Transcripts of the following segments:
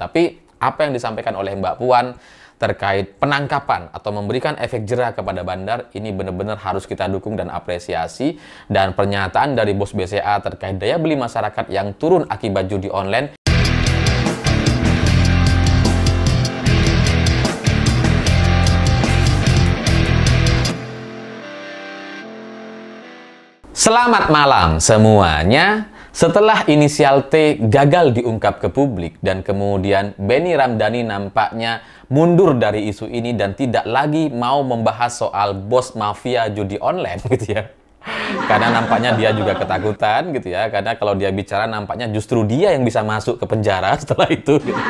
Tapi apa yang disampaikan oleh Mbak Puan terkait penangkapan atau memberikan efek jera kepada bandar, ini benar-benar harus kita dukung dan apresiasi. Dan pernyataan dari Bos BCA terkait daya beli masyarakat yang turun akibat judi online, selamat malam semuanya. Setelah inisial T gagal diungkap ke publik dan kemudian Benny Ramdhani nampaknya mundur dari isu ini dan tidak lagi mau membahas soal bos mafia judi online gitu ya. Karena nampaknya dia juga ketakutan gitu ya. Karena kalau dia bicara nampaknya justru dia yang bisa masuk ke penjara setelah itu gitu.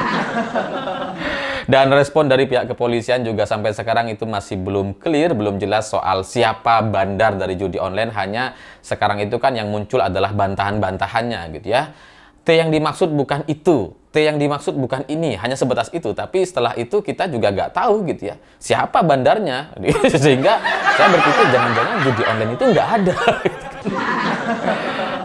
Dan respon dari pihak kepolisian juga sampai sekarang itu masih belum clear, belum jelas soal siapa bandar dari judi online. Hanya sekarang itu kan yang muncul adalah bantahan-bantahannya gitu ya. T yang dimaksud bukan itu, T yang dimaksud bukan ini, hanya sebatas itu. Tapi setelah itu kita juga nggak tahu gitu ya, siapa bandarnya. Sehingga saya berpikir jangan-jangan judi online itu nggak ada.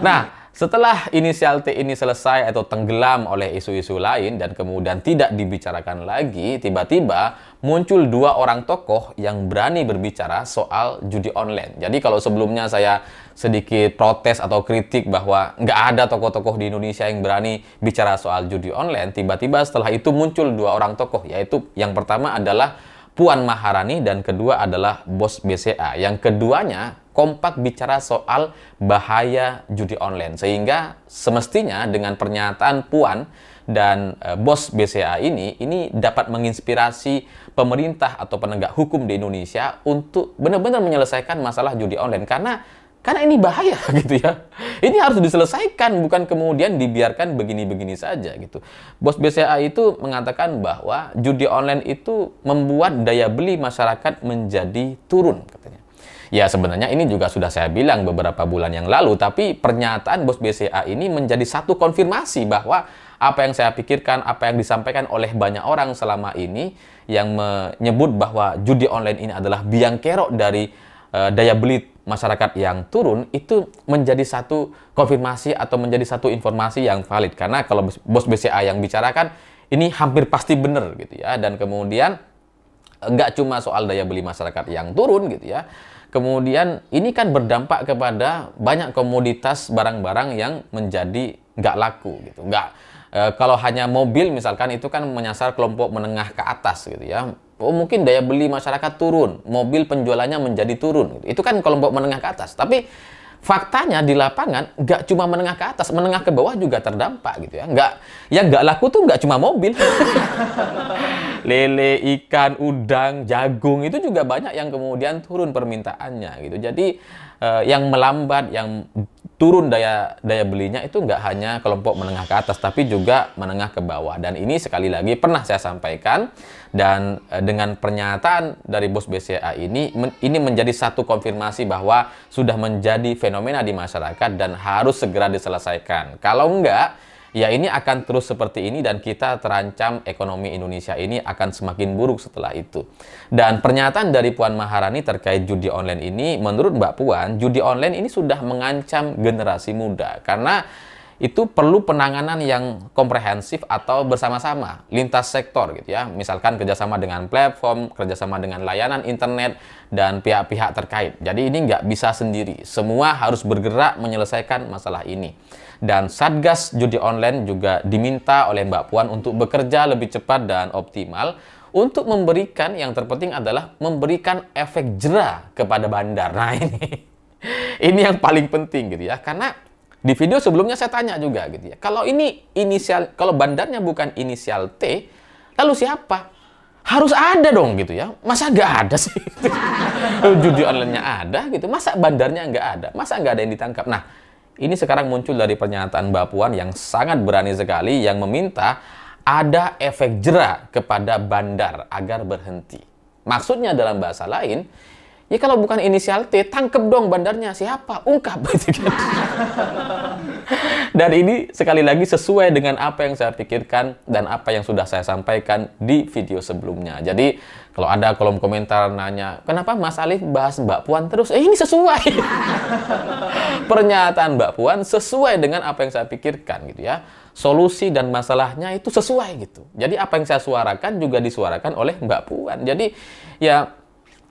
Nah, setelah inisial T ini selesai atau tenggelam oleh isu-isu lain dan kemudian tidak dibicarakan lagi, tiba-tiba muncul dua orang tokoh yang berani berbicara soal judi online. Jadi kalau sebelumnya saya sedikit protes atau kritik bahwa nggak ada tokoh-tokoh di Indonesia yang berani bicara soal judi online, tiba-tiba setelah itu muncul dua orang tokoh, yaitu yang pertama adalah Puan Maharani dan kedua adalah Bos BCA. Yang keduanya kompak bicara soal bahaya judi online. Sehingga semestinya dengan pernyataan Puan dan Bos BCA ini dapat menginspirasi pemerintah atau penegak hukum di Indonesia untuk benar-benar menyelesaikan masalah judi online. Karena ini bahaya gitu ya. Ini harus diselesaikan, bukan kemudian dibiarkan begini-begini saja gitu. Bos BCA itu mengatakan bahwa judi online itu membuat daya beli masyarakat menjadi turun katanya. Ya sebenarnya ini juga sudah saya bilang beberapa bulan yang lalu, tapi pernyataan Bos BCA ini menjadi satu konfirmasi bahwa apa yang saya pikirkan, apa yang disampaikan oleh banyak orang selama ini yang menyebut bahwa judi online ini adalah biang kerok dari daya beli masyarakat yang turun, itu menjadi satu konfirmasi atau menjadi satu informasi yang valid. Karena kalau Bos BCA yang bicarakan, ini hampir pasti benar gitu ya. Dan kemudian nggak cuma soal daya beli masyarakat yang turun gitu ya. Kemudian ini kan berdampak kepada banyak komoditas barang-barang yang menjadi nggak laku gitu. Kalau hanya mobil misalkan itu kan menyasar kelompok menengah ke atas gitu ya. Oh, mungkin daya beli masyarakat turun, mobil penjualannya menjadi turun. Itu kan kelompok menengah ke atas. Tapi faktanya di lapangan nggak cuma menengah ke atas, menengah ke bawah juga terdampak gitu ya. Yang nggak laku tuh nggak cuma mobil. Lele, ikan, udang, jagung itu juga banyak yang kemudian turun permintaannya gitu. Jadi yang melambat, yang turun daya belinya itu nggak hanya kelompok menengah ke atas, tapi juga menengah ke bawah. Dan ini sekali lagi pernah saya sampaikan, dan dengan pernyataan dari Bos BCA ini menjadi satu konfirmasi bahwa sudah menjadi fenomena di masyarakat dan harus segera diselesaikan. Kalau enggak, ya ini akan terus seperti ini dan kita terancam ekonomi Indonesia ini akan semakin buruk setelah itu. Dan pernyataan dari Puan Maharani terkait judi online ini, menurut Mbak Puan, judi online ini sudah mengancam generasi muda. Karena itu perlu penanganan yang komprehensif atau bersama-sama, lintas sektor gitu ya. Misalkan kerjasama dengan platform, kerjasama dengan layanan internet, dan pihak-pihak terkait. Jadi ini nggak bisa sendiri. Semua harus bergerak menyelesaikan masalah ini. Dan Satgas Judi Online juga diminta oleh Mbak Puan untuk bekerja lebih cepat dan optimal untuk memberikan, yang terpenting adalah memberikan efek jera kepada bandar. Nah ini yang paling penting gitu ya. Karena di video sebelumnya saya tanya juga gitu ya. Kalau kalau bandarnya bukan inisial T, lalu siapa? Harus ada dong gitu ya. Masa nggak ada sih? Judi online-nya ada gitu. Masa bandarnya nggak ada? Masa nggak ada yang ditangkap? Nah, ini sekarang muncul dari pernyataan Mbak Puan yang sangat berani sekali, yang meminta ada efek jera kepada bandar agar berhenti. Maksudnya dalam bahasa lain, ya kalau bukan inisial T, tangkep dong bandarnya. Siapa? Ungkap. Dan ini sekali lagi sesuai dengan apa yang saya pikirkan dan apa yang sudah saya sampaikan di video sebelumnya. Jadi kalau ada kolom komentar nanya, kenapa Mas Alif bahas Mbak Puan terus? Ini sesuai. Pernyataan Mbak Puan sesuai dengan apa yang saya pikirkan gitu ya. solusi dan masalahnya itu sesuai gitu. Jadi apa yang saya suarakan juga disuarakan oleh Mbak Puan. Jadi ya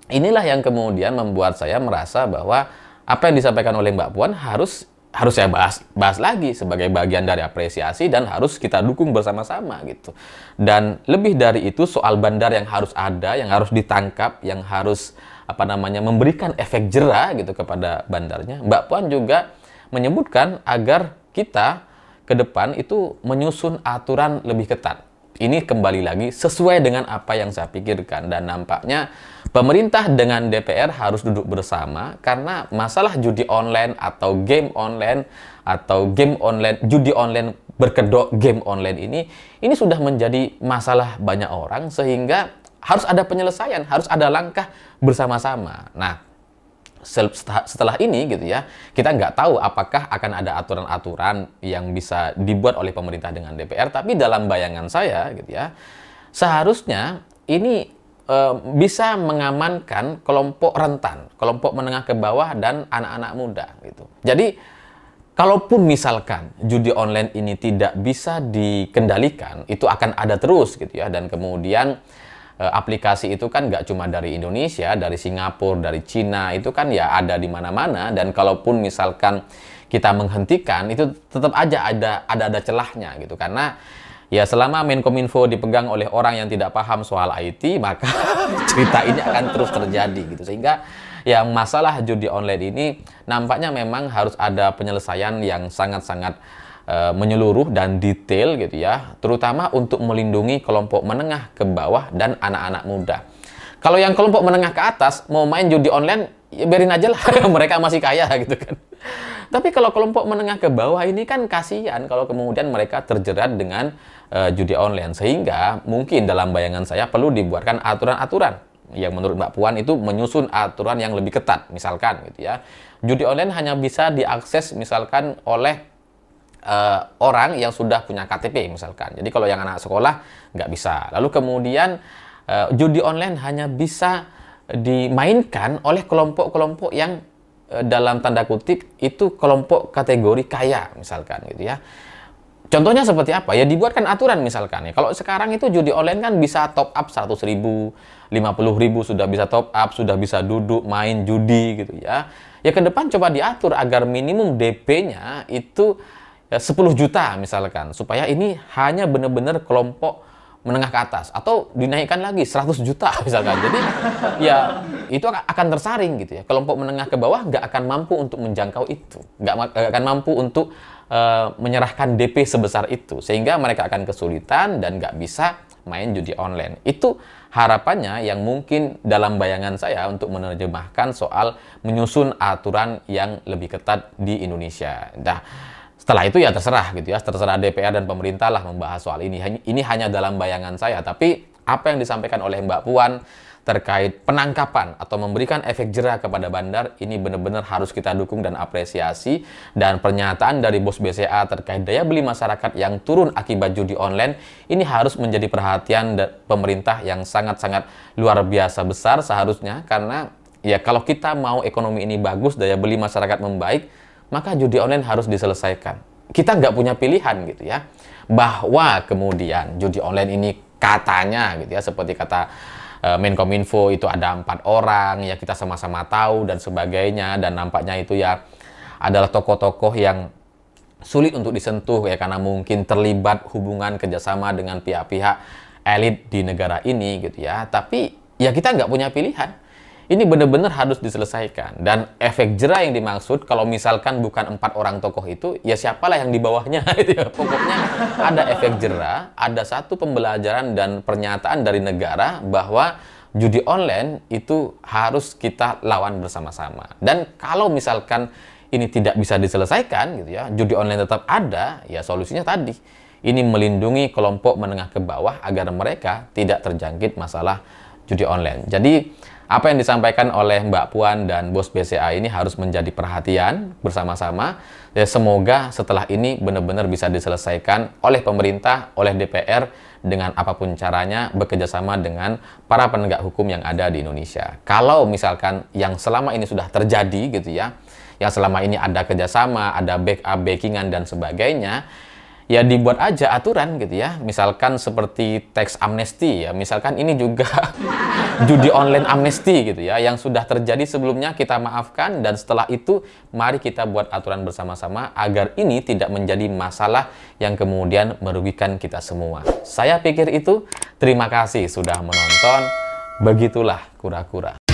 inilah yang kemudian membuat saya merasa bahwa apa yang disampaikan oleh Mbak Puan harus saya bahas lagi sebagai bagian dari apresiasi dan harus kita dukung bersama-sama gitu. Dan lebih dari itu soal bandar yang harus ada, yang harus ditangkap, yang harus memberikan efek jera gitu kepada bandarnya. Mbak Puan juga menyebutkan agar kita ke depan itu menyusun aturan lebih ketat. Ini kembali lagi sesuai dengan apa yang saya pikirkan, dan nampaknya pemerintah dengan DPR harus duduk bersama karena masalah judi online atau game online judi online berkedok game online ini sudah menjadi masalah banyak orang, sehingga harus ada penyelesaian, harus ada langkah bersama-sama. Nah, setelah ini gitu ya, kita nggak tahu apakah akan ada aturan-aturan yang bisa dibuat oleh pemerintah dengan DPR, tapi dalam bayangan saya gitu ya, seharusnya ini bisa mengamankan kelompok rentan, kelompok menengah ke bawah dan anak-anak muda gitu. Jadi kalaupun misalkan judi online ini tidak bisa dikendalikan, itu akan ada terus gitu ya, dan kemudian aplikasi itu kan nggak cuma dari Indonesia, dari Singapura, dari Cina, itu kan ya ada di mana-mana, dan kalaupun misalkan kita menghentikan, itu tetap aja ada celahnya gitu, karena ya selama Menkominfo dipegang oleh orang yang tidak paham soal IT, maka cerita ini akan terus terjadi gitu, sehingga ya masalah judi online ini nampaknya memang harus ada penyelesaian yang sangat-sangat menyeluruh dan detail gitu ya, terutama untuk melindungi kelompok menengah ke bawah dan anak-anak muda. Kalau yang kelompok menengah ke atas mau main judi online, ya biarin aja lah, mereka masih kaya gitu kan. Tapi kalau kelompok menengah ke bawah ini kan kasihan kalau kemudian mereka terjerat dengan judi online, sehingga mungkin dalam bayangan saya perlu dibuatkan aturan-aturan yang menurut Mbak Puan itu menyusun aturan yang lebih ketat. Misalkan gitu ya, judi online hanya bisa diakses misalkan oleh orang yang sudah punya KTP misalkan. Jadi kalau yang anak sekolah nggak bisa. Lalu kemudian judi online hanya bisa dimainkan oleh kelompok-kelompok yang dalam tanda kutip itu kelompok kategori kaya misalkan gitu ya. Contohnya seperti apa? Ya dibuatkan aturan misalkan ya. Kalau sekarang itu judi online kan bisa top up 100.000, 50.000 sudah bisa top up, sudah bisa duduk main judi gitu ya. Ya ke depan coba diatur agar minimum DP-nya itu 10 juta misalkan, supaya ini hanya benar-benar kelompok menengah ke atas, atau dinaikkan lagi 100 juta misalkan. Jadi ya itu akan tersaring gitu ya, kelompok menengah ke bawah nggak akan mampu untuk menjangkau itu, nggak akan mampu untuk menyerahkan DP sebesar itu, sehingga mereka akan kesulitan dan nggak bisa main judi online. Itu harapannya yang mungkin dalam bayangan saya untuk menerjemahkan soal menyusun aturan yang lebih ketat di Indonesia. Nah, setelah itu ya terserah gitu ya, terserah DPR dan pemerintah lah membahas soal ini. Ini hanya dalam bayangan saya, tapi apa yang disampaikan oleh Mbak Puan terkait penangkapan atau memberikan efek jera kepada bandar, ini benar-benar harus kita dukung dan apresiasi. Dan pernyataan dari Bos BCA terkait daya beli masyarakat yang turun akibat judi online, ini harus menjadi perhatian pemerintah yang sangat-sangat luar biasa besar seharusnya, karena ya kalau kita mau ekonomi ini bagus, daya beli masyarakat membaik, maka judi online harus diselesaikan. Kita nggak punya pilihan gitu ya, bahwa kemudian judi online ini katanya gitu ya, seperti kata Menkominfo itu ada 4 orang, ya kita sama-sama tahu dan sebagainya, dan nampaknya itu ya adalah tokoh-tokoh yang sulit untuk disentuh ya, karena mungkin terlibat hubungan kerjasama dengan pihak-pihak elit di negara ini gitu ya. Tapi ya kita nggak punya pilihan. Ini benar-benar harus diselesaikan. Dan efek jera yang dimaksud, kalau misalkan bukan 4 orang tokoh itu, ya siapalah yang di bawahnya. Pokoknya ada efek jera, ada satu pembelajaran dan pernyataan dari negara bahwa judi online itu harus kita lawan bersama-sama. Dan kalau misalkan ini tidak bisa diselesaikan, gitu ya, judi online tetap ada, ya solusinya tadi. Ini melindungi kelompok menengah ke bawah agar mereka tidak terjangkit masalah judi online. Jadi, apa yang disampaikan oleh Mbak Puan dan Bos BCA ini harus menjadi perhatian bersama-sama. Ya, semoga setelah ini benar-benar bisa diselesaikan oleh pemerintah, oleh DPR, dengan apapun caranya, bekerjasama dengan para penegak hukum yang ada di Indonesia. Kalau misalkan yang selama ini sudah terjadi gitu ya, yang selama ini ada kerjasama, ada backup, backingan dan sebagainya, ya dibuat aja aturan gitu ya. Misalkan seperti tax amnesty ya. Misalkan ini juga judi online amnesty gitu ya. Yang sudah terjadi sebelumnya kita maafkan, dan setelah itu mari kita buat aturan bersama-sama agar ini tidak menjadi masalah yang kemudian merugikan kita semua. Saya pikir itu. Terima kasih sudah menonton. Begitulah kura-kura.